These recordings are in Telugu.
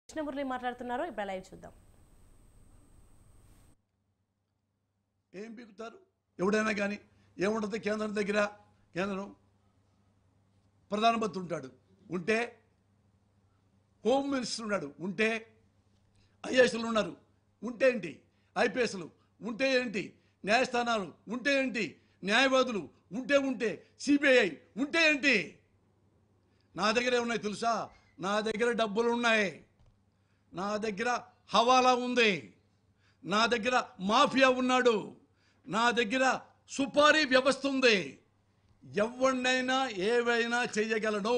కృష్ణమురళి మాట్లాడుతున్నారు. ఇప్పుడు లైవ్ చూద్దాం. ఏం పీకుతారు ఎవడైనా కానీ ఏముంటుంది కేంద్రం దగ్గర కేంద్రం ప్రధానమంత్రి ఉంటాడు ఉంటే హోమ్ మినిస్టర్ ఉన్నాడు ఉంటే ఐఏఎస్లు ఉన్నారు ఉంటే ఏంటి ఐపీఎస్లు ఉంటే ఏంటి న్యాయస్థానాలు ఉంటే ఏంటి న్యాయవాదులు ఉంటే సిబిఐ ఉంటే ఏంటి నా దగ్గర ఏమున్నాయి తెలుసా నా దగ్గర డబ్బులు ఉన్నాయి నా దగ్గర హవాలా ఉంది నా దగ్గర మాఫియా ఉన్నాడు నా దగ్గర సుపారీ వ్యవస్థ ఉంది ఎవరినైనా ఏవైనా చేయగలను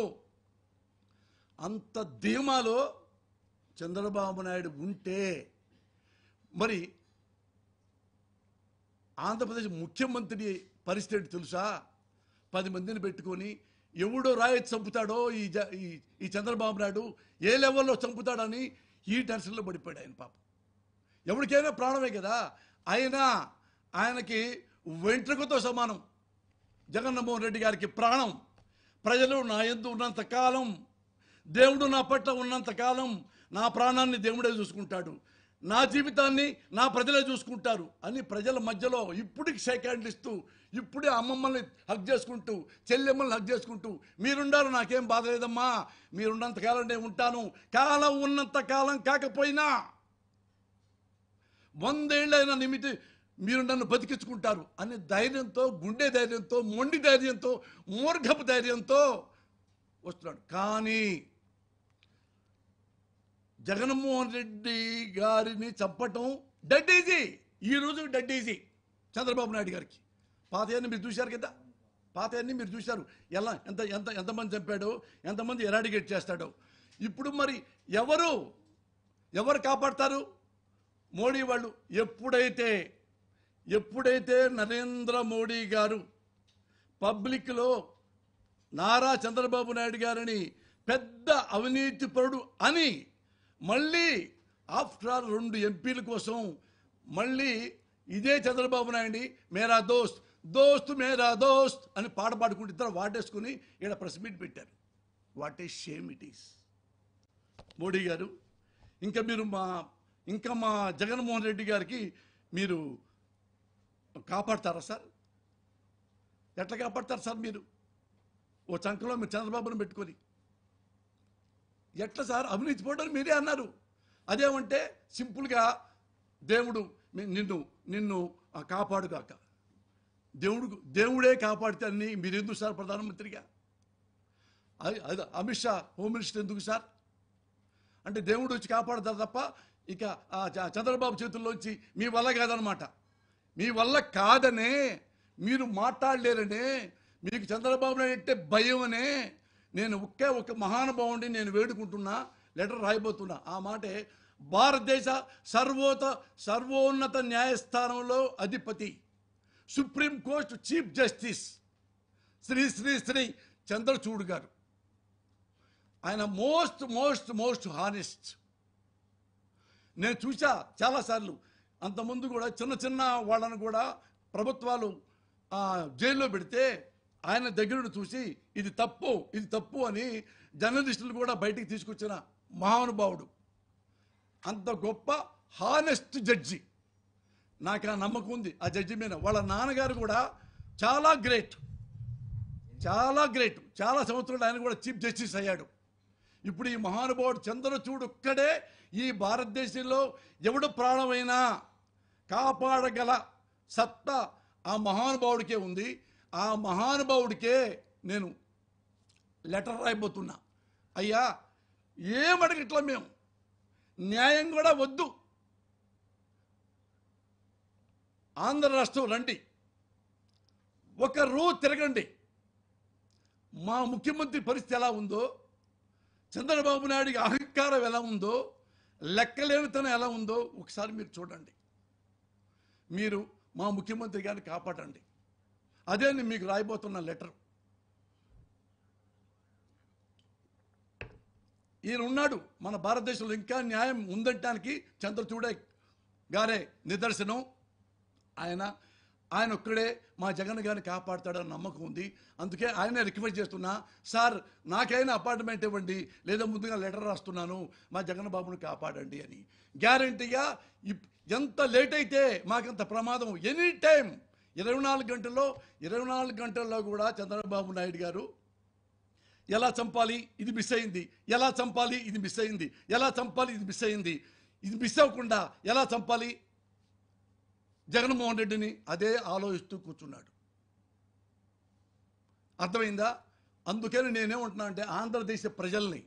అంత ధీమాలో చంద్రబాబు నాయుడు ఉంటే మరి ఆంధ్రప్రదేశ్ ముఖ్యమంత్రి పరిస్థితి తెలుసా 10 మందిని పెట్టుకొని ఎవడో రాయొచ్చి చంపుతాడో ఈ చంద్రబాబు నాయుడు ఏ లెవెల్లో చంపుతాడని ఈ టెన్షన్లో పడిపోయాడు ఆయన పాపం ఎవరికైనా ప్రాణమే కదా ఆయనకి వెంట్రుకతో సమానం జగన్మోహన్ రెడ్డి గారికి ప్రాణం ప్రజలు నా యందు ఉన్నంత కాలం దేవుడు నా పట్ల ఉన్నంత కాలం నా ప్రాణాన్ని దేవుడే చూసుకుంటాడు నా జీవితాన్ని నా ప్రజలే చూసుకుంటారు అని ప్రజల మధ్యలో ఇప్పటికి షేక్ హ్యాండ్లు ఇస్తూ ఇప్పుడే అమ్మమ్మల్ని హక్ చేసుకుంటూ చెల్లెమ్మల్ని హక్ చేసుకుంటూ మీరుండారు నాకేం బాధ లేదమ్మా మీరున్నంత కాలం నేను ఉంటాను కాలం ఉన్నంత కాలం కాకపోయినా 100 ఏళ్ళైన నిమితి మీరు నన్ను బతికించుకుంటారు అనే ధైర్యంతో గుండె ధైర్యంతో మొండి ధైర్యంతో మూర్ఖపు ధైర్యంతో వస్తున్నాడు కానీ జగన్మోహన్ రెడ్డి గారిని చంపటం డెడ్ ఈజీ ఈరోజు డెడ్ ఈజీ చంద్రబాబు నాయుడు గారికి పాతయన్ని మీరు చూశారు కదా పాతయన్ని మీరు చూశారు ఎలా ఎంతమంది చంపాడో ఎంతమంది ఎరాడికేట్ చేస్తాడో ఇప్పుడు మరి ఎవరు కాపాడతారు మోడీ వాళ్ళు ఎప్పుడైతే నరేంద్ర మోడీ గారు పబ్లిక్లో నారా చంద్రబాబు నాయుడు గారిని పెద్ద అవినీతిపరుడు అని మళ్ళీ ఆఫ్టర్ ఆల్ 2 ఎంపీల కోసం మళ్ళీ ఇదే చంద్రబాబు నాయుడిని మేరా దోస్త్ మేరా దోస్త్ అని పాట పాడుకుంటూ ఇద్దరు వాటేసుకుని ఇక్కడ ప్రెస్ మీట్ పెట్టారు what a shame it is Modi గారు ఇంకా మా జగన్మోహన్ రెడ్డి గారికి మీరు కాపాడతారా సార్ ఎట్లా కాపాడతారు సార్ మీరు ఓ చంకలో మీరు చంద్రబాబును పెట్టుకొని ఎట్లా సార్ అవినీతి పోవడం మీరే అన్నారు అదేమంటే సింపుల్గా దేవుడు నిన్ను కాపాడుగాక దేవుడే కాపాడితే అన్ని మీరు ఎందుకు సార్ ప్రధానమంత్రిగా అది అమిత్ షా హోమ్ మినిస్టర్ ఎందుకు సార్ అంటే దేవుడు వచ్చి కాపాడతారు తప్ప ఇక చంద్రబాబు చేతుల్లోంచి మీ వల్ల కాదనమాట మీ వల్ల కాదనే మీరు మాట్లాడలేరనే మీకు చంద్రబాబు నాయుడు అంటే భయం అనే నేను ఒక మహానుభావుడిని నేను వేడుకుంటున్నా లెటర్ రాయబోతున్నా ఆ మాటే భారతదేశ సర్వోన్నత న్యాయస్థానంలో అధిపతి supreme court chief justice Shri Chandrachud గారు ఆయన మోస్ట్ హానెస్ట్ నేను చూసా చాలాసార్లు అంతకుముందు కూడా చిన్న వాళ్ళను కూడా ప్రభుత్వాలు జైల్లో పెడితే ఆయన దగ్గర చూసి ఇది తప్పు అని జర్నలిస్టులు కూడా బయటికి తీసుకొచ్చిన మహానుభావుడు అంత గొప్ప హానెస్ట్ జడ్జి నాకు ఆ నమ్మకం ఉంది ఆ జడ్జి మీద వాళ్ళ నాన్నగారు కూడా చాలా గ్రేట్ చాలా సంవత్సరాలు ఆయన కూడా చీఫ్ జస్టిస్ అయ్యాడు ఇప్పుడు ఈ మహానుభావుడు చంద్రచూడ్ ఒక్కడే ఈ భారతదేశంలో ఎవడు ప్రాణమైనా కాపాడగల సత్తా ఆ మహానుభావుడికే ఉంది ఆ మహానుభావుడికే నేను లెటర్ రాయబోతున్నా అయ్యా ఏమడగట్లా మేము న్యాయం కూడా వద్దు ఆంధ్ర రాష్ట్రం రండి ఒక రోజు తిరగండి మా ముఖ్యమంత్రి పరిస్థితి ఎలా ఉందో చంద్రబాబు నాయుడికి అహంకారం ఎలా ఉందో లెక్కలేనితనం ఎలా ఉందో ఒకసారి మీరు చూడండి మీరు మా ముఖ్యమంత్రి గారిని కాపాడండి అదే నేను మీకు రాయబోతున్న లెటర్ ఈయన ఉన్నాడు మన భారతదేశంలో ఇంకా న్యాయం ఉందంటానికి చంద్రచూడ్ గారే నిదర్శనం ఆయన ఆయన ఒక్కడే మా జగన్ గారిని కాపాడుతాడని నమ్మకం ఉంది. అందుకే ఆయన రిక్వెస్ట్ చేస్తున్నా, సార్ నాకైనా అపార్ట్మెంట్ ఇవ్వండి, లేదా ముందుగా లెటర్ రాస్తున్నాను మా జగన్ బాబుని కాపాడండి అని. గ్యారంటీగా ఎంత లేట్ అయితే మాకంత ప్రమాదం. ఎనీ టైం 24 గంటల్లో కూడా చంద్రబాబు నాయుడు గారు ఎలా చంపాలి, ఇది మిస్ అయింది, ఎలా చంపాలి, ఇది మిస్ అయింది, ఎలా చంపాలి, ఇది మిస్ అయింది, ఇది మిస్ అవ్వకుండా ఎలా చంపాలి జగన్మోహన్ రెడ్డిని అదే ఆలోచిస్తూ కూర్చున్నాడు. అర్థమైందా? అందుకని నేనేమంటున్నా అంటే ఆంధ్రదేశ ప్రజల్ని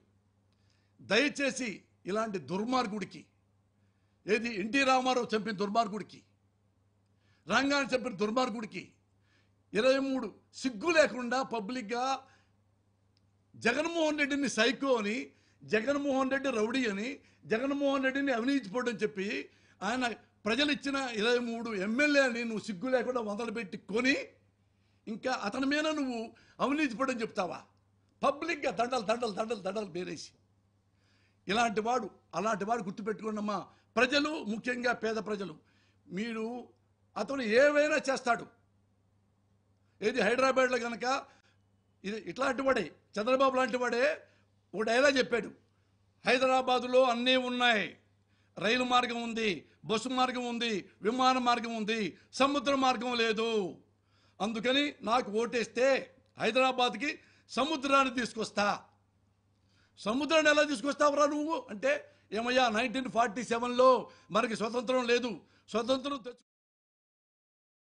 దయచేసి ఇలాంటి దుర్మార్గుడికి, ఏది ఎన్టీ రామారావు చంపిన దుర్మార్గుడికి, రంగాన్ని చంపిన దుర్మార్గుడికి 23 సిగ్గు లేకుండా పబ్లిక్గా జగన్మోహన్ రెడ్డిని సైకో అని, జగన్మోహన్ రెడ్డి రౌడీ అని, జగన్మోహన్ రెడ్డిని అవినీతిపోవడం చెప్పి ఆయన ప్రజలు ఇచ్చిన 23 ఎమ్మెల్యేని నువ్వు సిగ్గు లేకుండా మొదలుపెట్టి కొని ఇంకా అతని మీద నువ్వు అవినీతిపోవడం చెప్తావా? పబ్లిక్గా దండలు బేరేసి. అలాంటి వాడు గుర్తుపెట్టుకున్నమ్మా. ప్రజలు, ముఖ్యంగా పేద ప్రజలు, మీరు అతను ఏవైనా చేస్తాడు. ఏది హైదరాబాద్లో కనుక ఇది ఇట్లాంటి వాడే, చంద్రబాబు లాంటి వాడే ఒక డైలాగ్ చెప్పాడు, హైదరాబాదులో అన్నీ ఉన్నాయి, రైలు మార్గం ఉంది, బస్సు మార్గం ఉంది, విమాన మార్గం ఉంది, సముద్ర మార్గం లేదు. అందుకని నాకు ఓటేస్తే హైదరాబాద్కి సముద్రాన్ని తీసుకొస్తా. సముద్రాన్ని ఎలా తీసుకొస్తావురా నువ్వు అంటే, ఏమయ్యా 1947లో మనకి స్వతంత్రం లేదు, స్వతంత్రం తెచ్చు